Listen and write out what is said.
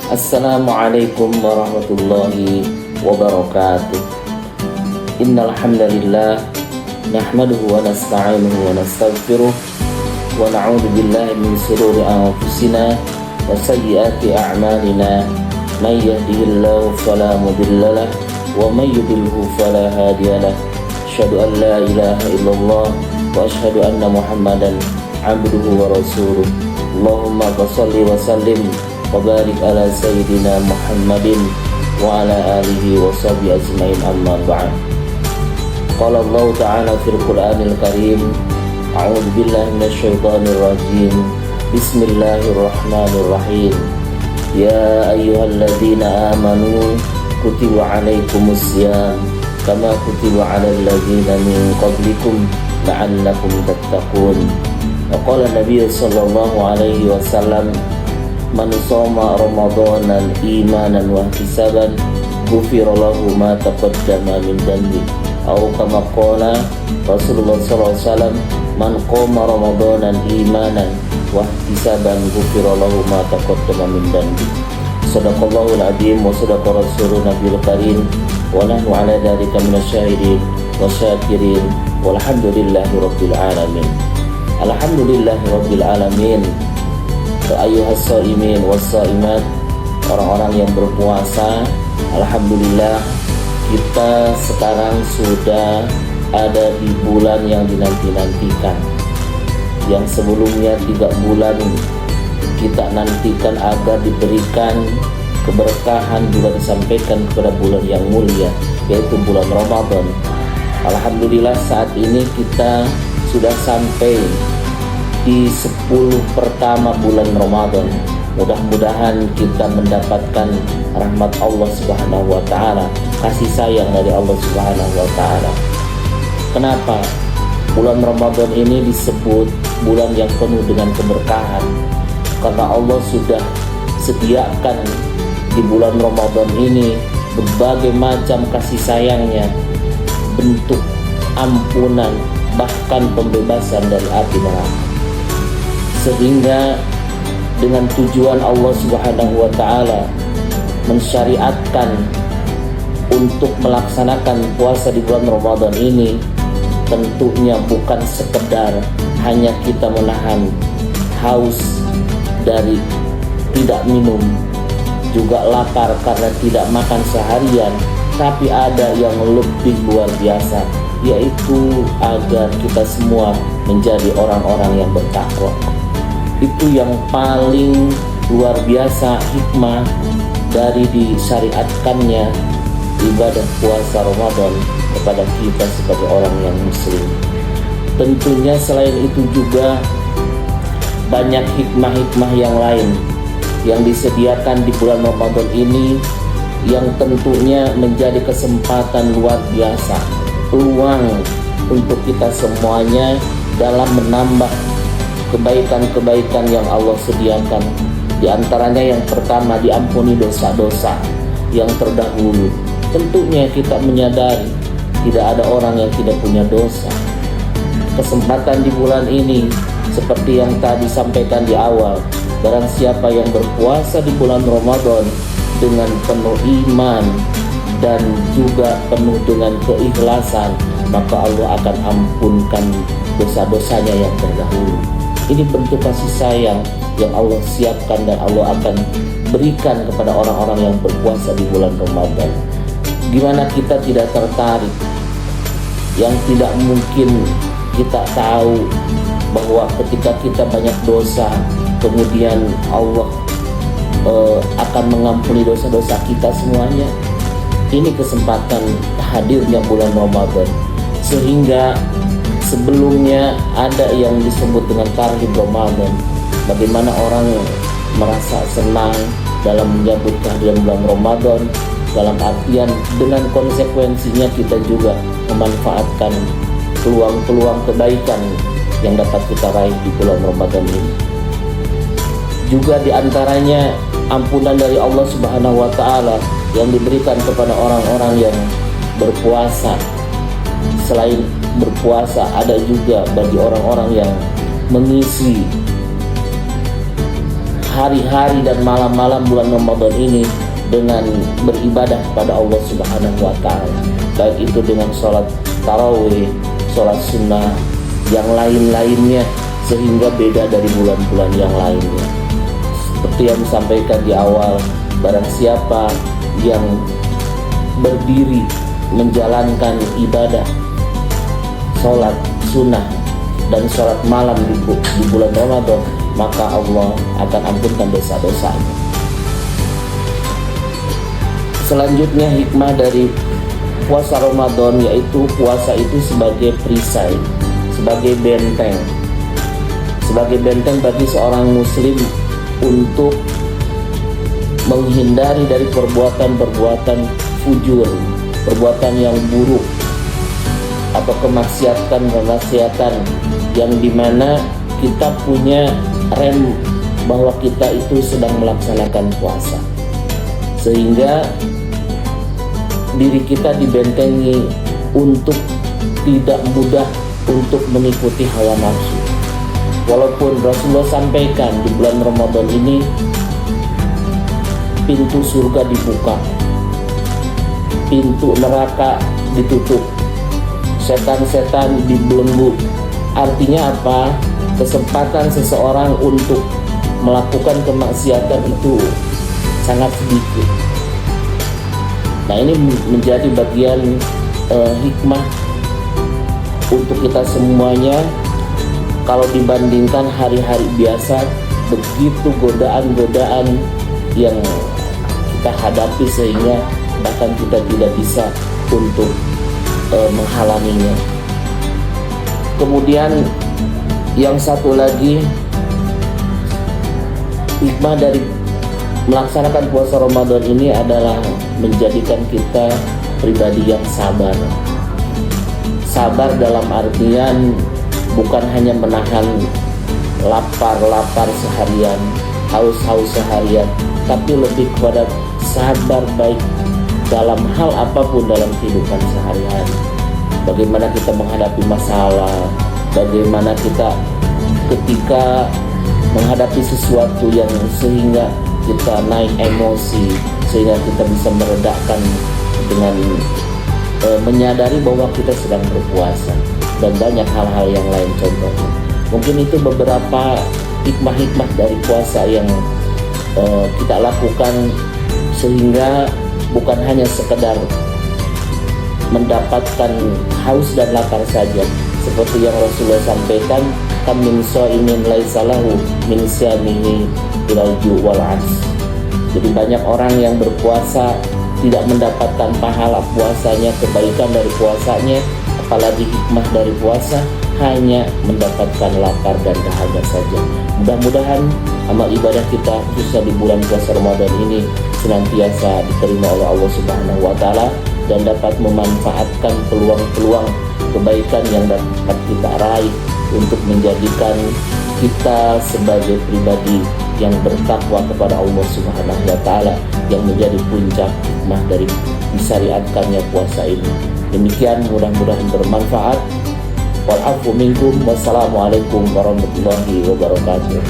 Assalamualaikum warahmatullahi wabarakatuh. Innal hamdalillah nahmaduhu wa nasta'inuhu wa nastaghfiruh wa na'udzu billahi min shururi anfusina wa sayyiati a'malina. May yahdihillahu fala mudhillalah wa may yudlilhu fala hadiyalah. Asyhadu an la ilaha illallah wa asyhadu anna Muhammadan abduhu wa rasuluh. Allahumma shalli wa sallim wa barik ala sayyidina Muhammadin wa ala alihi wa sahbihi ajmain, amma ba'd. Qala Allah ta'ala fil Qur'anil Karim, a'udzu billahi minasyaitonir rajim. Bismillahirrahmanirrahim. Ya ayyuhalladzina amanu kutiba 'alaikumus syiyam kama kutiba 'alal ladzina min qablikum la'allakum tattaqun. Wa qala Nabi sallallahu alaihi wasallam, man shoma ramadanan imanan wa ihtisaban ghufira lahu ma taqaddama min dhanbi. Atau kama qala Rasulullah sallallahu alaihi wasallam, man qoma ramadanan imanan wa ihtisaban ghufira lahu ma taqaddama min dhanbi. Shadaqallahul azim wa shadaqa rasulun nabiyul karim wa nahnu ala dzalika minasyahidin wa syakirin walhamdulillahi rabbil alamin. Alhamdulillahi rabbil alamin. Ayyuhas shaimin was shaimat, orang-orang yang berpuasa, alhamdulillah kita sekarang sudah ada di bulan yang dinanti-nantikan. Yang sebelumnya 3 bulan kita nantikan agar diberikan keberkahan, juga disampaikan kepada bulan yang mulia, yaitu bulan Ramadan. Alhamdulillah saat ini kita sudah sampai di 10 pertama bulan Ramadan. Mudah-mudahan kita mendapatkan rahmat Allah Subhanahu wa taala, kasih sayang dari Allah Subhanahu wa taala. Kenapa bulan Ramadan ini disebut bulan yang penuh dengan keberkahan? Karena Allah sudah sediakan di bulan Ramadan ini berbagai macam kasih sayangnya, bentuk ampunan, bahkan pembebasan dari api neraka. Sehingga dengan tujuan Allah Subhanahu wa taala mensyariatkan untuk melaksanakan puasa di bulan Ramadan ini, tentunya bukan sekedar hanya kita menahan haus dari tidak minum, juga lapar karena tidak makan seharian, tapi ada yang lebih luar biasa, yaitu agar kita semua menjadi orang-orang yang bertakwa. Itu yang paling luar biasa hikmah dari disyariatkannya ibadah puasa Ramadan kepada kita sebagai orang yang muslim. Tentunya selain itu juga banyak hikmah-hikmah yang lain yang disediakan di bulan Ramadan ini, yang tentunya menjadi kesempatan luar biasa, peluang untuk kita semuanya dalam menambah kebaikan-kebaikan yang Allah sediakan. Di antaranya yang pertama, diampuni dosa-dosa yang terdahulu. Tentunya kita menyadari tidak ada orang yang tidak punya dosa. Kesempatan di bulan ini seperti yang tadi sampaikan di awal, barang siapa yang berpuasa di bulan Ramadan dengan penuh iman dan juga penuh dengan keikhlasan, maka Allah akan ampunkan dosa-dosanya yang terdahulu. Ini bentuk kasih sayang yang Allah siapkan dan Allah akan berikan kepada orang-orang yang berpuasa di bulan Ramadan. Gimana kita tidak tertarik? Yang tidak mungkin kita tahu bahwa ketika kita banyak dosa, kemudian Allah akan mengampuni dosa-dosa kita semuanya. Ini kesempatan hadirnya bulan Ramadan, sehingga sebelumnya ada yang disebut dengan tarhib Ramadan, bagaimana orang merasa senang dalam menyambut kehadiran bulan Ramadan, dalam artian dengan konsekuensinya kita juga memanfaatkan peluang-peluang kebaikan yang dapat kita raih di bulan Ramadan ini. Juga diantaranya ampunan dari Allah Subhanahu wa taala yang diberikan kepada orang-orang yang berpuasa. Selain berpuasa, ada juga bagi orang-orang yang mengisi hari-hari dan malam-malam bulan Ramadan ini dengan beribadah kepada Allah Subhanahu wa Ta'ala, baik itu dengan sholat tarawih, sholat sunnah, yang lain-lainnya, sehingga beda dari bulan-bulan yang lainnya. Seperti yang disampaikan di awal, barang siapa yang berdiri menjalankan ibadah sholat sunnah dan sholat malam di bulan Ramadan, maka Allah akan ampunkan dosa-dosanya. Selanjutnya hikmah dari puasa Ramadan, yaitu puasa itu sebagai perisai, sebagai benteng bagi seorang muslim untuk menghindari dari perbuatan-perbuatan fujur, perbuatan yang buruk atau kemaksiatan yang dimana kita punya rem bahwa kita itu sedang melaksanakan puasa, sehingga diri kita dibentengi untuk tidak mudah untuk mengikuti hawa nafsu. Walaupun Rasulullah sampaikan di bulan Ramadan ini pintu surga dibuka, pintu neraka ditutup, setan-setan dibelenggu. Artinya apa? Kesempatan seseorang untuk melakukan kemaksiatan itu sangat sedikit. Nah, ini menjadi bagian hikmah untuk kita semuanya. Kalau dibandingkan hari-hari biasa, begitu godaan-godaan yang kita hadapi sehingga bahkan kita tidak bisa untuk menghalanginya. Kemudian yang satu lagi, hikmah dari melaksanakan puasa Ramadan ini adalah menjadikan kita pribadi yang sabar. Sabar dalam artian bukan hanya menahan lapar seharian, haus seharian, tapi lebih kepada sabar baik dalam hal apapun dalam kehidupan sehari-hari. Bagaimana kita menghadapi masalah, bagaimana kita ketika menghadapi sesuatu yang sehingga kita naik emosi, sehingga kita bisa meredakan dengan menyadari bahwa kita sedang berpuasa, dan banyak hal-hal yang lain contohnya. Mungkin itu beberapa hikmah-hikmah dari puasa yang kita lakukan, sehingga bukan hanya sekedar mendapatkan haus dan lapar saja, seperti yang Rasulullah sampaikan, kam min shaimin laisa lahu min siyamihi ilal ju' wal 'ats. Jadi banyak orang yang berpuasa tidak mendapatkan pahala puasanya, kebaikan dari puasanya, apalagi hikmah dari puasa, hanya mendapatkan lapar dan dahaga saja. Mudah-mudahan amal ibadah kita khususnya di bulan puasa Ramadan ini senantiasa diterima oleh Allah Subhanahu wa Ta'ala dan dapat memanfaatkan peluang-peluang kebaikan yang dapat kita raih untuk menjadikan kita sebagai pribadi yang bertakwa kepada Allah Subhanahu wa Ta'ala, yang menjadi puncak hikmah dari disyariatkannya puasa ini. Demikian, mudah-mudahan bermanfaat. Wal afu minkum, wassalamualaikum warahmatullahi wabarakatuh.